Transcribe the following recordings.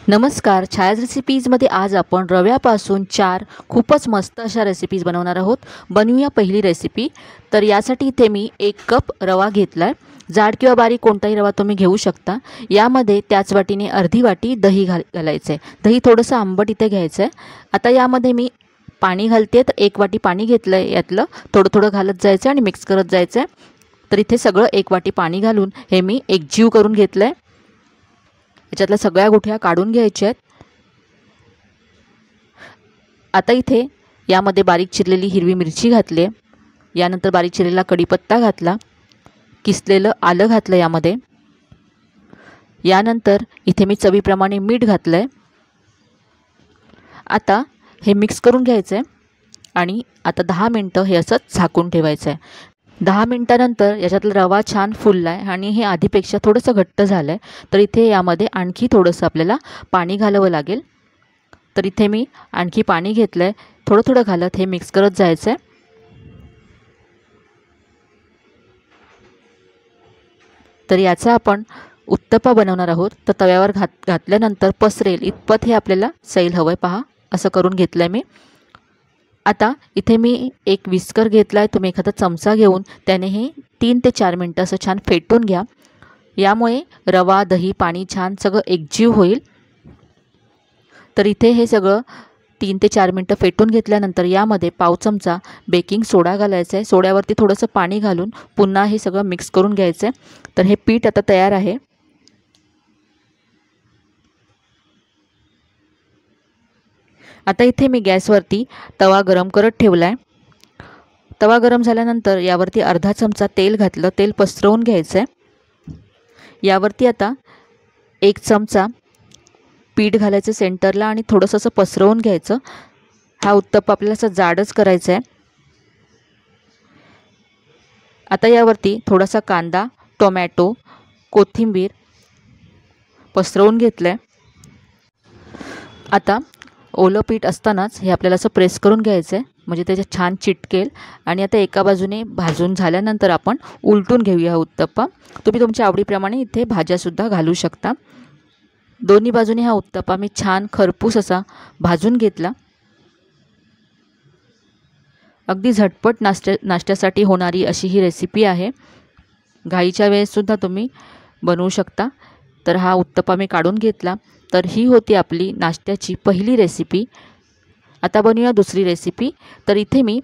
नमस्कार, छायाज रेसिपीजमध्ये आज आपण रव्यापासून 4 खूपच मस्त अशा रेसिपीज बनवणार आहोत. बनवूया पहिली रेसिपी. तर यासाठी इथे मी 1 कप रवा घेतला आहे. जाड किंवा बारीक कोणताही रवा तुम्ही घेऊ शकता. यामध्ये त्याच वाटीने अर्धी वाटी दही घालायचं आहे. दही थोडंसं आंबट इथे घ्यायचं आहे. आता यामध्ये मी पाणी घालते. तर 1 वाटी पाणी घेतलं आहे. यातलं थोडं थोडं घालत जायचं आणि मिक्स करत जायचं आहे. तर इथे सगळं 1 वाटी पाणी घालून हे मी एकजीव करून घेतलं आहे. याच्यातल्या सगळ्या गुठळ्या काढून घ्यायच्या आहेत. आता इथे यामध्ये बारीक चिरलेली हिरवी मिरची घातली आहे. यानंतर बारीक चिरलेला कढीपत्ता घातला. किसलेलं आलं घातलं यामध्ये. यानंतर इथे मी चवीप्रमाणे मीठ घातलं आहे. आता हे मिक्स करून घ्यायचं आहे आणि आता 10 मिनटं हे असंच झाकून ठेवायचं आहे. 10 मिनटानंतर याच्यातला रवा छान फुलला आहे आणि हे आधीपेक्षा थोडंसं घट्ट झालं आहे. तर इथे यामध्ये आणखी थोडंसं आपल्याला पाणी घालावं लागेल. तर इथे मी आणखी पाणी घेतलं आहे. थोडं थोडं घालत हे मिक्स करत जायचं आहे. तर याचा आपण उत्तप्पा बनवणार आहोत. तर तव्यावर घातल्यानंतर पसरेल इतपत हे आपल्याला सैल हवं आहे. पहा, असं करून घेतलं आहे मी. आता इथे मी एक विस्कर घेतला आहे. तुम्ही एखादा चमचा घेऊन त्याने हे 3 ते 4 मिनटं असं छान फेटून घ्या. यामुळे रवा, दही, पाणी छान सगळं एकजीव होईल. तर इथे हे सगळं 3 ते 4 मिनटं फेटून घेतल्यानंतर यामध्ये पाव चमचा बेकिंग सोडा घालायचा आहे. सोड्यावरती थोडंसं पाणी घालून पुन्हा हे सगळं मिक्स करून घ्यायचं आहे. तर हे पीठ आता तयार आहे. आता इथे मी गॅसवरती तवा गरम करत ठेवला आहे. तवा गरम झाल्यानंतर यावरती अर्धा चमचा तेल घातलं. तेल पसरवून घ्यायचं आहे. यावरती आता 1 चमचा पीठ घालायचं सेंटरला आणि थोडंसं असं पसरवून घ्यायचं. हा उत्तप्पा आपल्याला असा जाडच करायचा आहे. आता यावरती थोडासा कांदा, टोमॅटो, कोथिंबीर पसरवून घेतलं आहे. आता ओलं पीठ असतानाच हे आपल्याला असं प्रेस करून घ्यायचं आहे, म्हणजे त्याच्यात छान चिटकेल. आणि आता एका बाजूने भाजून झाल्यानंतर आपण उलटून घेऊया हा उत्तप्पा. तुम्ही तुमच्या आवडीप्रमाणे इथे भाज्यासुद्धा घालू शकता. दोन्ही बाजूने हा उत्तप्पा मी छान खरपूस असा भाजून घेतला. अगदी झटपट नाश्त्यासाठी होणारी अशी ही रेसिपी आहे. घाईच्या वेळेससुद्धा तुम्ही बनवू शकता. तर हा उत्तप्पा मी काढून घेतला. तर ही होती आपली नाश्त्याची पहिली रेसिपी. आता बनवूया दुसरी रेसिपी. तर इथे मी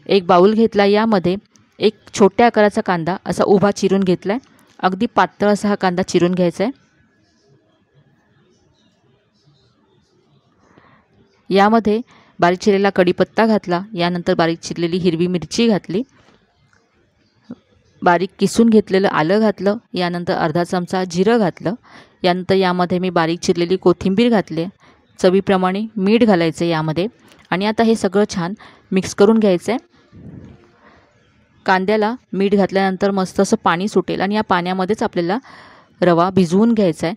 एक बाउल घेतला. यामध्ये एक छोट्या आकाराचा कांदा असा उभा चिरून घेतला आहे. अगदी पातळ असा हा कांदा चिरून घ्यायचा आहे. यामध्ये बारीक चिरलेला कढीपत्ता घातला. यानंतर बारीक चिरलेली हिरवी मिरची घातली. बारीक किसून घेतलेलं आलं घातलं. यानंतर अर्धा चमचा जिरं घातलं. यानंतर यामध्ये मी बारीक चिरलेली कोथिंबीर घातली. चवीप्रमाणे मीठ घालायचं आहे यामध्ये. आणि आता हे सगळं छान मिक्स करून घ्यायचं आहे. कांद्याला मीठ घातल्यानंतर मस्त असं पाणी सुटेल आणि या पाण्यामध्येच आपल्याला रवा भिजवून घ्यायचा आहे.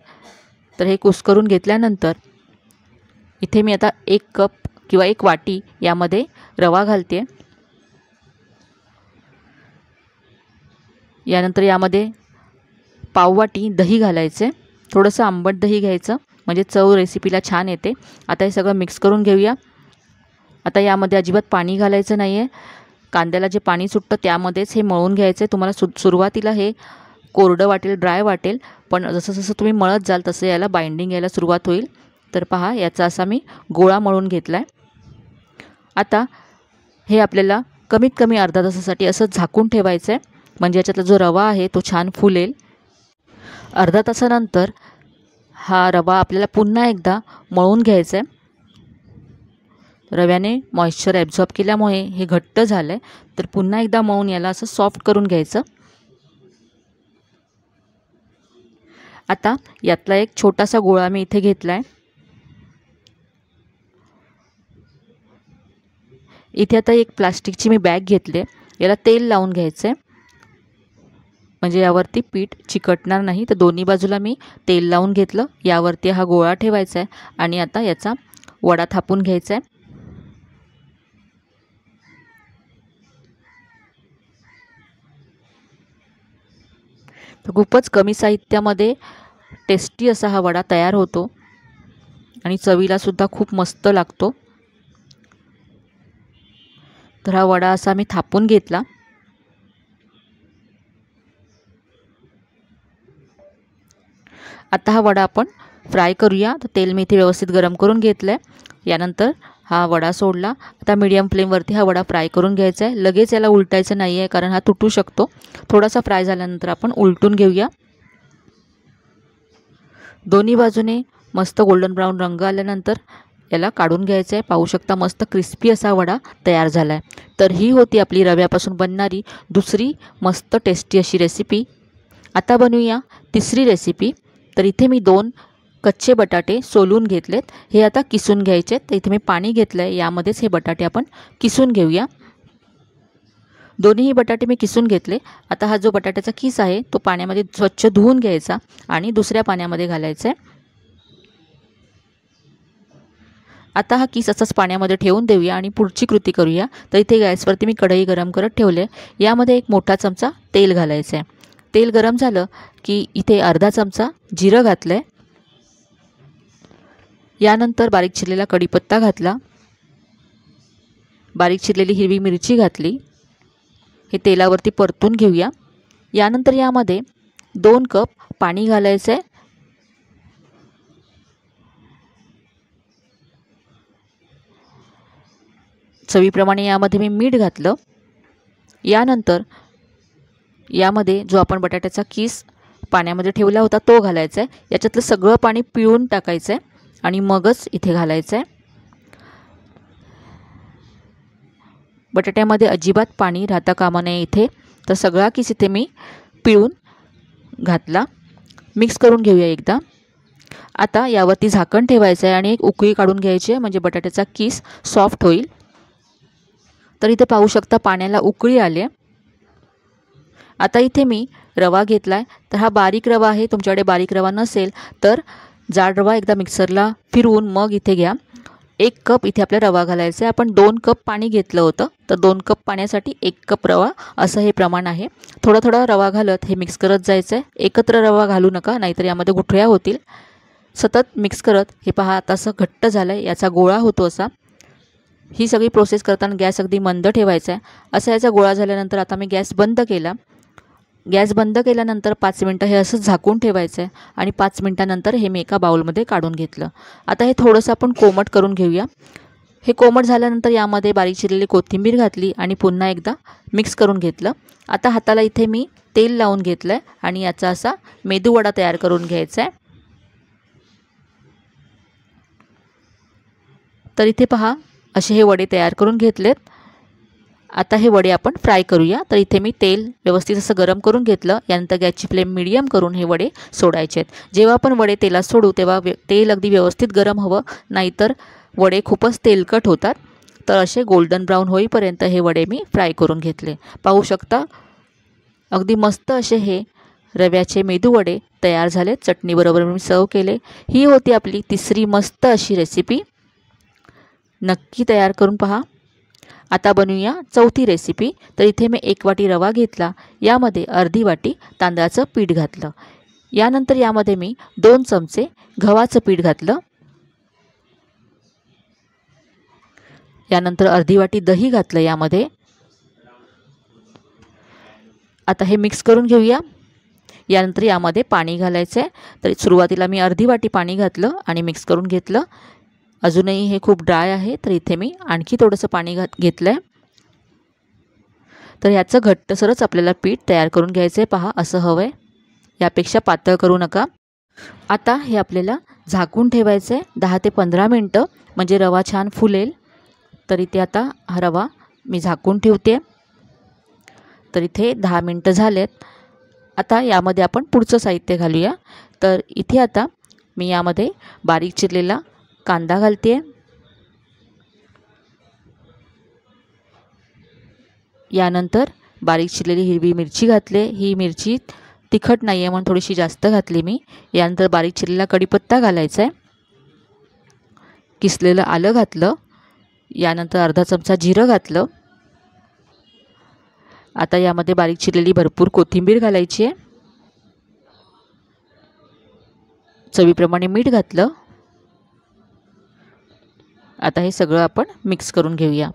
तर हे कुस्करून घेतल्यानंतर इथे मी आता 1 कप किंवा 1 वाटी यामध्ये रवा घालते. यानंतर यामध्ये पाव वाटी दही घालायचे. थोडंसं आंबट दही घ्यायचं, म्हणजे चव रेसिपीला छान येते. आता हे सगळं मिक्स करून घेऊया. आता यामध्ये अजिबात पाणी घालायचं नाही आहे. कांद्याला जे पाणी सुटतं त्यामध्येच हे मळून घ्यायचं आहे. तुम्हाला सुरुवातीला हे कोरडं वाटेल, ड्राय वाटेल, पण जसं जसं तुम्ही मळत जाल तसं याला बाइंडिंग यायला सुरुवात होईल. तर पहा, याचा असा मी गोळा मळून घेतला आहे. आता हे आपल्याला कमीत कमी अर्धा तासासाठी असं झाकून ठेवायचं आहे, म्हणजे याच्यातला जो रवा आहे तो छान फुलेल. अर्धा तासानंतर हा रवा आपल्याला पुन्हा एकदा मळून घ्यायचा आहे. रव्याने मॉइश्चर ॲब्झॉर्ब केल्यामुळे हे घट्ट झालं आहे. तर पुन्हा एकदा मळून याला असं सॉफ्ट करून घ्यायचं. आता यातला एक छोटासा गोळा मी इथे घेतला आहे. इथे आता एक प्लास्टिकची मी बॅग घेतली आहे. याला तेल लावून घ्यायचं आहे, म्हणजे यावरती पीठ चिकटणार नाही. तर दोन्ही बाजूला मी तेल लावून घेतलं. यावरती हा गोळा ठेवायचा आहे आणि आता याचा वडा थापून घ्यायचा आहे. तर खूपच कमी साहित्यामध्ये टेस्टी असा हा वडा तयार होतो. आणि चवीलासुद्धा खूप मस्त लागतो. तर हा वडा असा मी थापून घेतला. आता हा वडा आपण फ्राय करूया. तर तेल मी इथे व्यवस्थित गरम करून घेतलं आहे. यानंतर हा वडा सोडला. आता मीडियम फ्लेमवरती हा वडा फ्राय करून घ्यायचा आहे. लगेच याला उलटायचं नाही आहे, कारण हा तुटू शकतो. थोडासा फ्राय झाल्यानंतर आपण उलटून घेऊया. दोन्ही बाजूने मस्त गोल्डन ब्राऊन रंग आल्यानंतर याला काढून घ्यायचं आहे. पाहू शकता मस्त क्रिस्पी असा वडा तयार झाला आहे. तर ही होती आपली रव्यापासून बनणारी दुसरी मस्त टेस्टी अशी रेसिपी. आता बनवूया तिसरी रेसिपी. तर इथे मी 2 कच्चे बटाटे सोलून घेतलेत. हे आता किसून घ्यायचे. तर इथे मी पाणी घेतलं आहे. यामध्येच हे बटाटे आपण किसून घेऊया. दोन्हीही बटाटे मी किसून घेतले. आता हा जो बटाट्याचा किस आहे तो पाण्यामध्ये स्वच्छ धुवून घ्यायचा आणि दुसऱ्या पाण्यामध्ये घालायचा आहे. आता हा किस असाच पाण्यामध्ये ठेवून देऊया आणि पुढची कृती करूया. तर इथे गॅसवरती मी कढई गरम करत ठेवले. यामध्ये 1 मोठा चमचा तेल घालायचं आहे. तेल गरम झालं की इथे अर्धा चमचा जिरं घातलं आहे. यानंतर बारीक चिरलेला कढीपत्ता घातला. बारीक चिरलेली हिरवी मिरची घातली. हे तेलावरती परतून घेऊया. यानंतर यामध्ये 2 कप पाणी घालायचं आहे. चवीप्रमाणे यामध्ये मी मीठ घातलं. यानंतर यामध्ये जो आपण बटाट्याचा किस पाण्यामध्ये ठेवला होता तो घालायचा आहे. याच्यातलं सगळं पाणी पिळून टाकायचं आहे आणि मगच इथे घालायचं आहे. बटाट्यामध्ये अजिबात पाणी राहता कामा नये इथे. तर सगळा किस इथे मी पिळून घातला. मिक्स करून घेऊया एकदा. आता यावरती झाकण ठेवायचं आहे आणि एक उकळी काढून घ्यायची आहे, म्हणजे बटाट्याचा किस सॉफ्ट होईल. तर इथे पाहू शकता पाण्याला उकळी आली आहे. आता इथे मी रवा घेतला आहे. तर हा बारीक रवा आहे. तुमच्याकडे बारीक रवा नसेल तर जाड रवा एकदा मिक्सरला फिरवून मग इथे घ्या. 1 कप इथे आपला रवा घालायचा आहे. आपण 2 कप पाणी घेतलं होतं, तर 2 कप पाण्यासाठी 1 कप रवा असं हे प्रमाण आहे. थोडा थोडा रवा घालत हे मिक्स करत जायचं आहे. एकत्र रवा घालू नका, नाहीतर यामध्ये गुठळ्या होतील. सतत मिक्स करत हे पहा आता असं घट्ट झालं आहे. याचा गोळा होतो असा. ही सगळी प्रोसेस करताना गॅस अगदी मंद ठेवायचा आहे. असा याचा गोळा झाल्यानंतर आता मी गॅस बंद केला. गॅस बंद केल्यानंतर 5 मिनटं हे असं झाकून ठेवायचं आहे आणि 5 मिनटानंतर हे मी एका बाउलमध्ये काढून घेतलं. आता हे थोडंसं आपण कोमट करून घेऊया. हे कोमट झाल्यानंतर यामध्ये बारीक चिरलेली कोथिंबीर घातली आणि पुन्हा एकदा मिक्स करून घेतलं. आता हाताला इथे मी तेल लावून घेतलं आहे आणि याचा असा मेदूवडा तयार करून घ्यायचा आहे. तर इथे पहा असे हे वडे तयार करून घेतलेत. आता हे वडे आपण फ्राय करूया. तर इथे मी तेल व्यवस्थित असं गरम करून घेतलं. यानंतर गॅसची फ्लेम मीडियम करून हे वडे सोडायचे आहेत. जेव्हा आपण वडे तेलात सोडू तेव्हा तेल अगदी व्यवस्थित गरम हवं, नाहीतर वडे खूपच तेलकट होतात. तर असे गोल्डन ब्राऊन होईपर्यंत हे वडे मी फ्राय करून घेतले. पाहू शकता अगदी मस्त असे हे रव्याचे मेदू वडे तयार झाले. चटणीबरोबर मी सर्व केले. ही होती आपली तिसरी मस्त अशी रेसिपी. नक्की तयार करून पहा. आता बनवूया चौथी रेसिपी. तर इथे मी 1 वाटी रवा घेतला. यामध्ये अर्धी वाटी तांदळाचं पीठ घातलं. यानंतर यामध्ये मी 2 चमचे गव्हाचं पीठ घातलं. यानंतर अर्धी वाटी दही घातलं यामध्ये. आता हे मिक्स करून घेऊया. यानंतर यामध्ये पाणी घालायचं आहे. तर सुरुवातीला मी अर्धी वाटी पाणी घातलं आणि मिक्स करून घेतलं. अजूनही हे खूप ड्राय आहे, तर इथे मी आणखी थोडंसं पाणी घेतलं आहे. तर ह्याचं घट्टसरच आपल्याला पीठ तयार करून घ्यायचं आहे. पहा असं हवं आहे, यापेक्षा पातळ करू नका. आता हे आपल्याला झाकून ठेवायचं आहे 10 ते 15 मिनटं, म्हणजे रवा छान फुलेल. तर इथे आता हा रवा मी झाकून ठेवते. तर इथे 10 मिनटं झालेत. आता यामध्ये आपण पुढचं साहित्य घालूया. तर इथे आता मी यामध्ये बारीक चिरलेला कांदा घालते. यानंतर बारीक चिरलेली हिरवी मिरची घातली. ही मिरची तिखट नाही आहे म्हणून थोडीशी जास्त घातली मी. यानंतर बारीक चिरलेला कढीपत्ता घालायचा आहे. किसलेलं आलं घातलं. यानंतर अर्धा चमचा जिरं घातलं. आता यामध्ये बारीक चिरलेली भरपूर कोथिंबीर घालायची आहे. चवीप्रमाणे मीठ घातलं. आता हे सगळं आपण मिक्स करून घेऊया।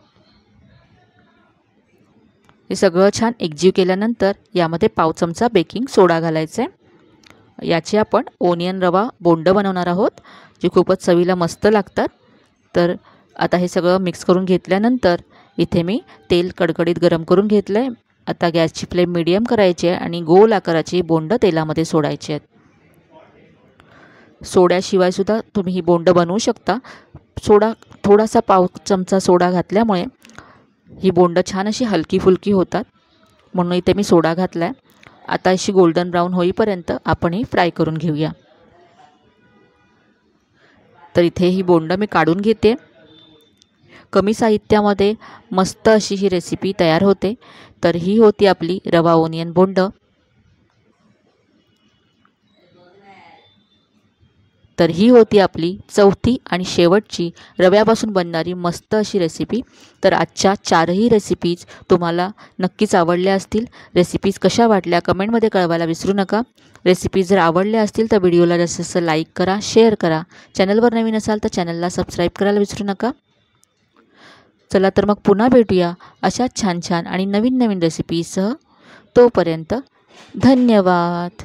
हे सगळं छान एकजीव केल्यानंतर यामध्ये पाव चमचा बेकिंग सोडा घालायचा आहे। याचे आपण ओनियन रवा बोंड बनवणार आहोत, जे खूपच चवीला मस्त लागतात। तर आता हे सगळं मिक्स करून घेतल्यानंतर इथे मी तेल कडकडीत गरम करून घेतलं आहे। आता गॅसची फ्लेम मीडियम करायची आहे आणि गोल आकाराची बोंड तेलामध्ये सोडायची आहेत। सोड्याशिवाय सुद्धा तुम्ही ही बोंड बनवू शकता। थोडासा पाव चमचा सोडा घातल्यामुळे ही बोंड छान अशी हलकी फुलकी होतात, म्हणून इथे मी सोडा घातला आहे। आता अशी गोल्डन ब्राऊन होईपर्यंत आपण ही फ्राय करून घेऊया। तर इथे ही बोंड मी काढून घेते। कमी साहित्यामध्ये मस्त अशी ही रेसिपी तयार होते। तर ही होती आपली रवा ओनियन बोंड। तर ही होती आपली चौथी आणि शेवटची रव्यापासून बनणारी मस्त अशी रेसिपी। तर आजच्या चारही रेसिपीज तुम्हाला नक्कीच आवडल्या असतील। रेसिपीज कशा वाटल्या कमेंटमध्ये कळवायला विसरू नका। रेसिपीज जर आवडल्या असतील तर व्हिडिओला जास्तीत लाईक करा, शेअर करा। चॅनलवर नवीन असाल तर चॅनलला सबस्क्राईब करायला विसरू नका। चला तर मग पुन्हा भेटूया अशा छान छान आणि नवीन नवीन रेसिपीसह। तोपर्यंत धन्यवाद।